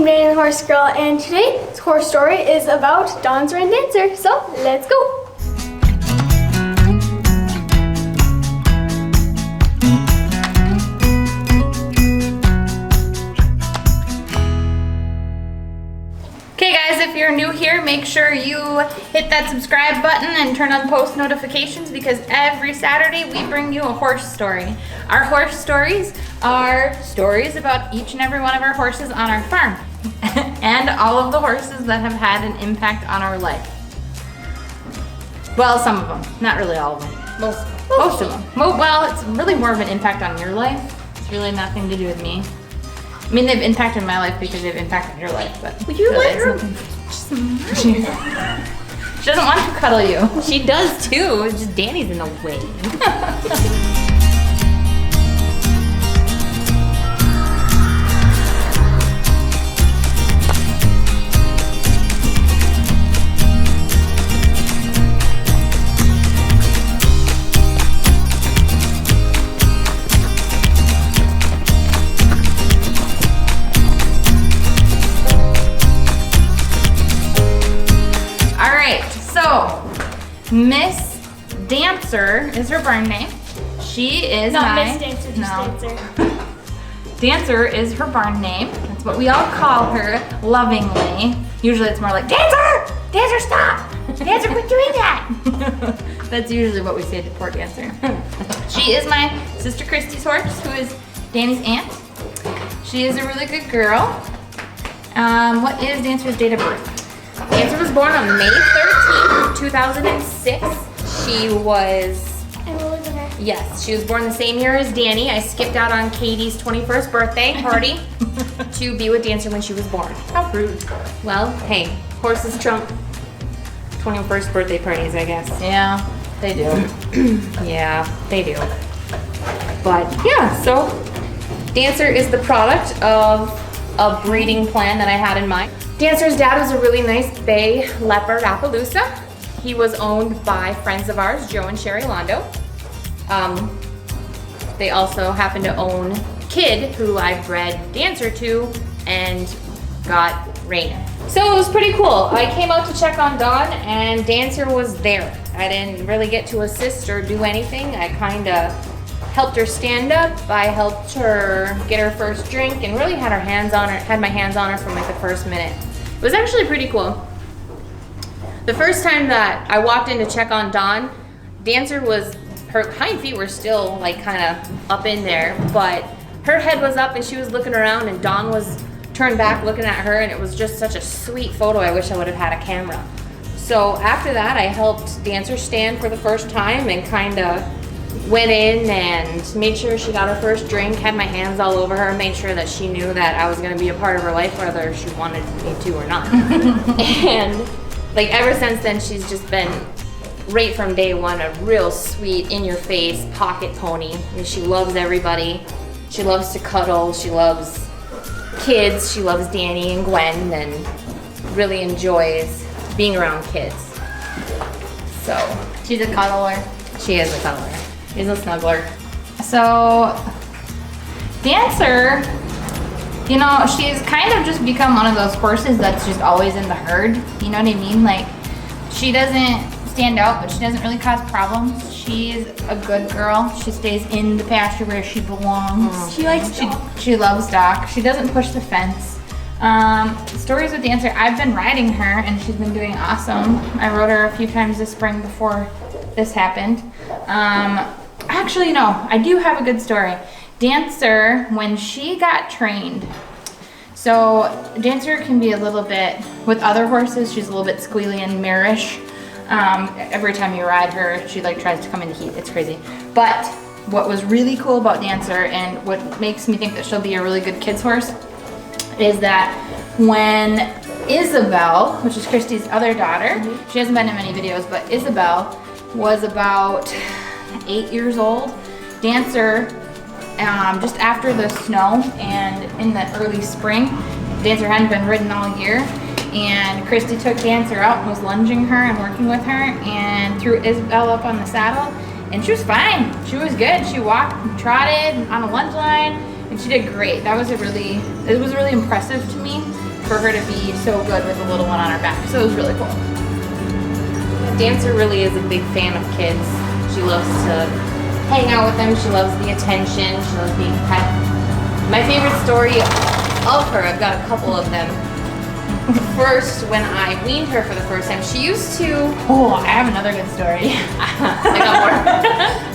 I'm Dani the Horse Girl, and today's horse story is about Dawn's Rain Dancer. So let's go. Okay guys, if you're new here, make sure you hit that subscribe button and turn on post notifications because every Saturday we bring you a horse story. Our horse stories are stories about each and every one of our horses on our farm and all of the horses that have had an impact on our life. Well, some of them, not really all of them. Most of them. Well, it's really more of an impact on your life. It's really nothing to do with me. I mean, they've impacted my life because they've impacted your life, but Would you let her? She doesn't want to cuddle you. She does too. It's just Dani's in the way. Miss Dancer is her barn name. She is Not Miss Dancer, just Dancer. Dancer is her barn name. That's what we all call her lovingly. Usually it's more like, Dancer! Dancer, stop! Dancer, quit doing that! That's usually what we say to poor Dancer. She is my sister Christy's horse, who is Dani's aunt. She is a really good girl. What is Dancer's date of birth? Dancer was born on May 13th, 2006. She was... Yes, she was born the same year as Dani. I skipped out on Katie's 21st birthday party to be with Dancer when she was born. How rude. Well, hey, horses trump 21st birthday parties, I guess. Yeah, they do. Yeah, they do. But yeah, so Dancer is the product of a breeding plan that I had in mind. Dancer's dad was a really nice bay leopard Appaloosa. He was owned by friends of ours, Joe and Sherry Londo. They also happen to own Kid, who I bred Dancer to and got Rain. So it was pretty cool. I came out to check on Dawn and Dancer was there. I didn't really get to assist or do anything. I kind of helped her stand up. I helped her get her first drink and really had my hands on her from like the first minute. It was actually pretty cool. The first time that I walked in to check on Dawn, Dancer was, her hind feet were still like kind of up in there, but her head was up and she was looking around and Dawn was turned back looking at her, and it was just such a sweet photo. I wish I would have had a camera. So after that, I helped Dancer stand for the first time and kind of went in and made sure she got her first drink, had my hands all over her, made sure that she knew that I was going to be a part of her life whether she wanted me to or not. And like ever since then, she's just been, right from day one, a real sweet, in-your-face pocket pony. I mean, she loves everybody. She loves to cuddle. She loves kids. She loves Dani and Gwen and really enjoys being around kids. So She's a cuddler. she is a cuddler. She's a snuggler. So Dancer, you know, she's kind of just become one of those horses that's just always in the herd. You know what I mean? Like, she doesn't stand out, but she doesn't really cause problems. She's a good girl. She stays in the pasture where she belongs. She likes She loves Doc. She doesn't push the fence. Stories with Dancer, I've been riding her and she's been doing awesome. I rode her a few times this spring before this happened. Actually, no, I do have a good story. Dancer, when she got trained, so Dancer can be a little bit, with other horses, she's a little bit squealy and marish. Every time you ride her, she like tries to come into heat. It's crazy. But what was really cool about Dancer and what makes me think that she'll be a really good kids horse is that when Isabel, which is Christy's other daughter, she hasn't been in many videos, but Isabel was about 8 years old. Dancer, just after the snow and in the early spring, Dancer hadn't been ridden all year, and Christy took Dancer out and was lunging her and working with her and threw Isabel up on the saddle, and she was fine. She was good. She walked and trotted on a lunge line. And she did great. It was really impressive to me for her to be so good with a little one on her back. So it was really cool. Dancer really is a big fan of kids. She loves to hang out with them. She loves the attention. She loves being pet. My favorite story of her, I've got a couple of them. First, when I weaned her for the first time, she used to... Oh, I have another good story. I got more.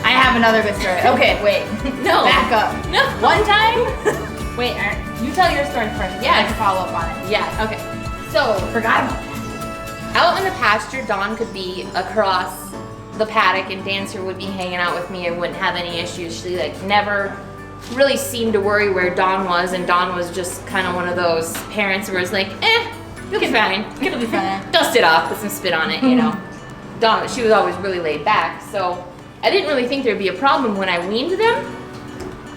I have another good story. Okay, wait. No. Back up. No. One time... Wait, you tell your story first. Yeah. I can follow up on it. Yeah. Okay. So, Forgot about that. out in the pasture, Dawn could be across the paddock and Dancer would be hanging out with me and wouldn't have any issues. She like never really seemed to worry where Dawn was, and Dawn was just kind of one of those parents where it's like, you'll be fine. It'll be fine. Dust it off, put some spit on it, you know. Dawn, she was always really laid back, so I didn't really think there'd be a problem when I weaned them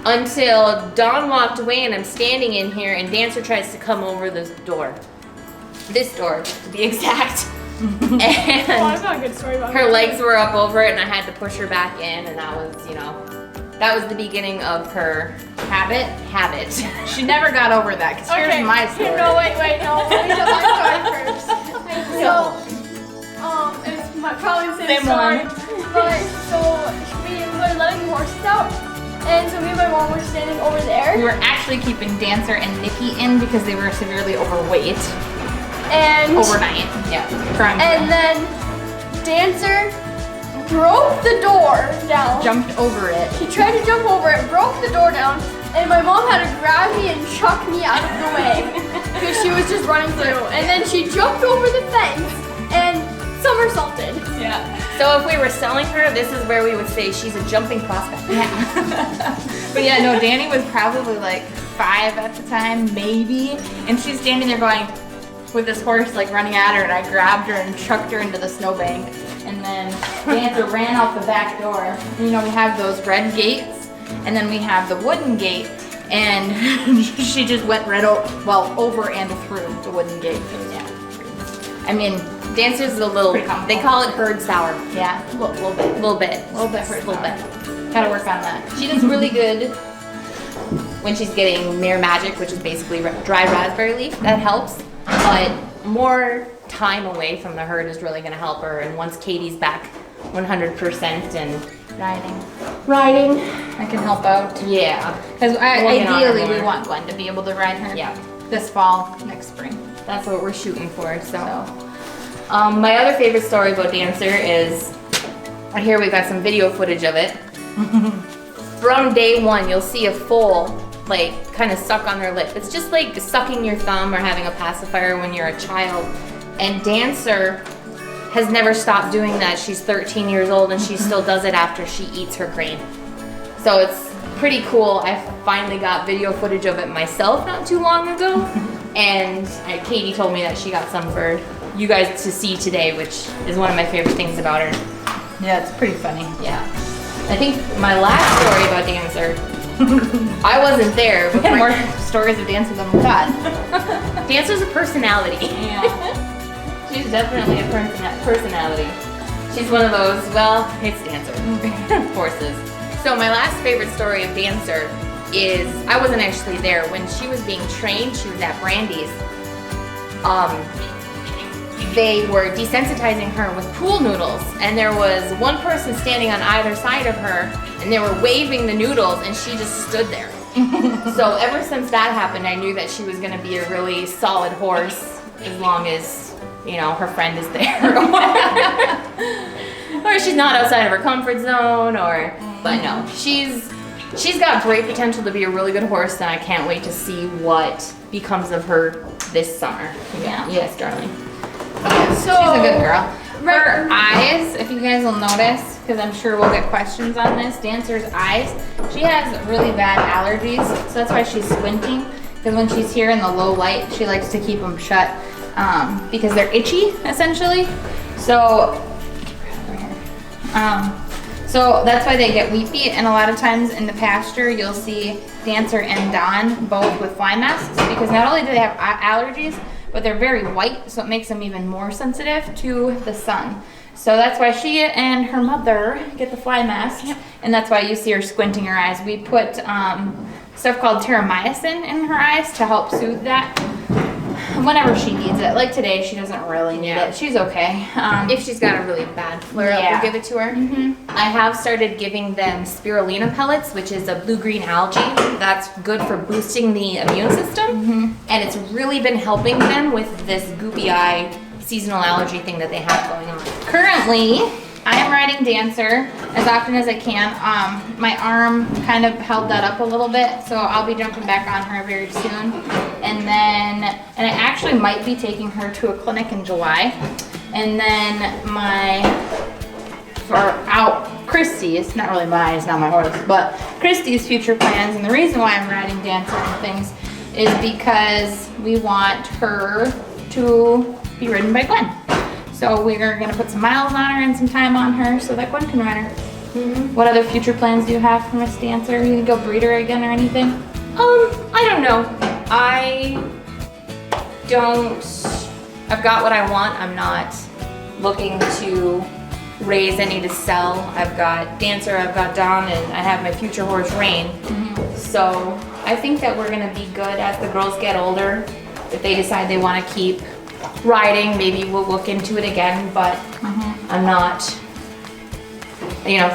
until Dawn walked away and I'm standing in here and Dancer tries to come over this door, to be exact. Oh, that's not a good story about Her legs were up over it and I had to push her back in, and that was, you know, that was the beginning of her habit. She never got over that, because here's my story. No, wait, no. Let me tell my story first. So, it's probably the same story. But, so, we were letting the horses out, and so me and my mom were standing over there. We were actually keeping Dancer and Nikki in because they were severely overweight. And overnight. Yeah. And then Dancer broke the door down. Jumped over it. She tried to jump over it, broke the door down, and my mom had to grab me and chuck me out of the way because she was just running through. And then she jumped over the fence and somersaulted. Yeah. So if we were selling her, this is where we would say she's a jumping prospect. Yeah. But yeah, no, Dani was probably like 5 at the time, maybe, and she's standing there going, with this horse like running at her, and I grabbed her and chucked her into the snowbank, and then Dancer ran out the back door. You know, we have those red gates, and then we have the wooden gate, and she just went over and through the wooden gate. Yeah. I mean, Dancer's a little, they call it herd sour. yeah, a little bit. Little bit. Gotta work on that. She does really good when she's getting Mare Magic, which is basically dry raspberry leaf. That helps. But more time away from the herd is really going to help her. And once Katie's back 100% and riding, I can help out. Yeah. Because ideally we want Gwen to be able to ride her. Yeah. This fall, next spring. That's what we're shooting for. So, my other favorite story about Dancer is right here. We've got some video footage of it. From day one, you'll see a foal like kind of suck on their lip. It's just like sucking your thumb or having a pacifier when you're a child. And Dancer has never stopped doing that. She's 13 years old and she still does it after she eats her grain. So it's pretty cool. I finally got video footage of it myself not too long ago. And Katie told me that she got some for you guys to see today, which is one of my favorite things about her. Yeah, it's pretty funny. Yeah. I think my last story about Dancer, I wasn't there. We had more stories of Dancer than we thought. Dancer's a personality. Yeah. She's definitely a personality. She's one of those, well, it's Dancer. Horses. So my last favorite story of Dancer is, I wasn't actually there. When she was being trained, she was at Brandy's. They were desensitizing her with pool noodles, and there was one person standing on either side of her, and they were waving the noodles, and she just stood there. So ever since that happened, I knew that she was going to be a really solid horse, as long as, you know, her friend is there. Or she's not outside of her comfort zone, but no, she's got great potential to be a really good horse, and I can't wait to see what becomes of her this summer. Yeah. Yes, darling. So, she's a good girl. Her eyes, if you guys will notice, because I'm sure we'll get questions on this, Dancer's eyes, she has really bad allergies, so that's why she's squinting, because when she's here in the low light, she likes to keep them shut, because they're itchy, essentially. So, so that's why they get weepy, and a lot of times in the pasture, you'll see Dancer and Dawn both with fly masks, because not only do they have allergies, but they're very white, so it makes them even more sensitive to the sun. So that's why she and her mother get the fly mask, and that's why you see her squinting her eyes. We put stuff called terramycin in her eyes to help soothe that whenever she needs it. Like today, she doesn't really need it. She's okay. If she's got a really bad flare-up, we'll give it to her. I have started giving them spirulina pellets, which is a blue-green algae that's good for boosting the immune system. And it's really been helping them with this goopy eye seasonal allergy thing that they have going on. Currently, I am riding Dancer as often as I can. My arm kind of held that up a little bit, so I'll be jumping back on her very soon. And I actually might be taking her to a clinic in July. And then Christy's, not really mine, it's not my horse, but Christy's future plans, and the reason why I'm riding Dancer and things is because we want her to be ridden by Gwen. So we're gonna put some miles on her and some time on her so that Gwen can ride her. What other future plans do you have for Miss Dancer? You gonna go breed her again or anything? I don't know. I've got what I want. I'm not looking to raise any to sell. I've got Dancer, I've got Dawn, and I have my future horse Rain. So I think that we're gonna be good as the girls get older. If they decide they wanna keep riding, maybe we'll look into it again, but I'm not,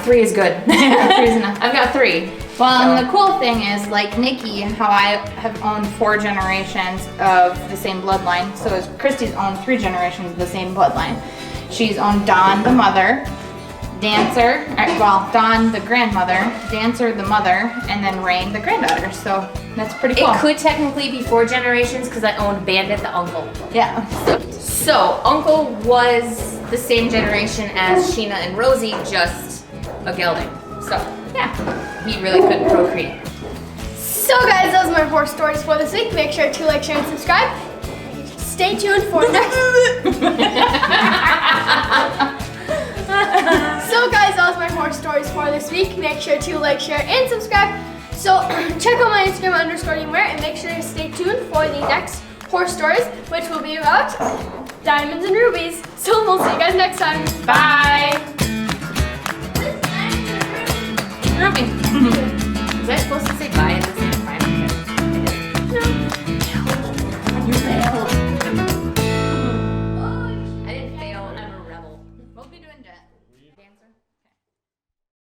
3 is good. 3 is enough. I've got 3. Well, and the cool thing is, like Nikki, how I have owned 4 generations of the same bloodline, so as Christy's owned 3 generations of the same bloodline. She's owned Dawn, the mother, Dancer, Dawn, the grandmother, Dancer, the mother, and then Rain, the granddaughter. So that's pretty cool. It could technically be 4 generations because I owned Bandit, the uncle. Yeah. So Uncle was the same generation as Sheena and Rosie, just a gelding. So yeah, he really couldn't procreate. So guys, those are my horse stories for this week. Make sure to like, share, and subscribe. Stay tuned for next. So guys, that was my horse stories for this week. Make sure to like, share, and subscribe. So check out my Instagram _anywhere, and make sure to stay tuned for the next horse stories, which will be about diamonds and rubies. So we'll see you guys next time. Bye. Ruby. Was I supposed to say bye at this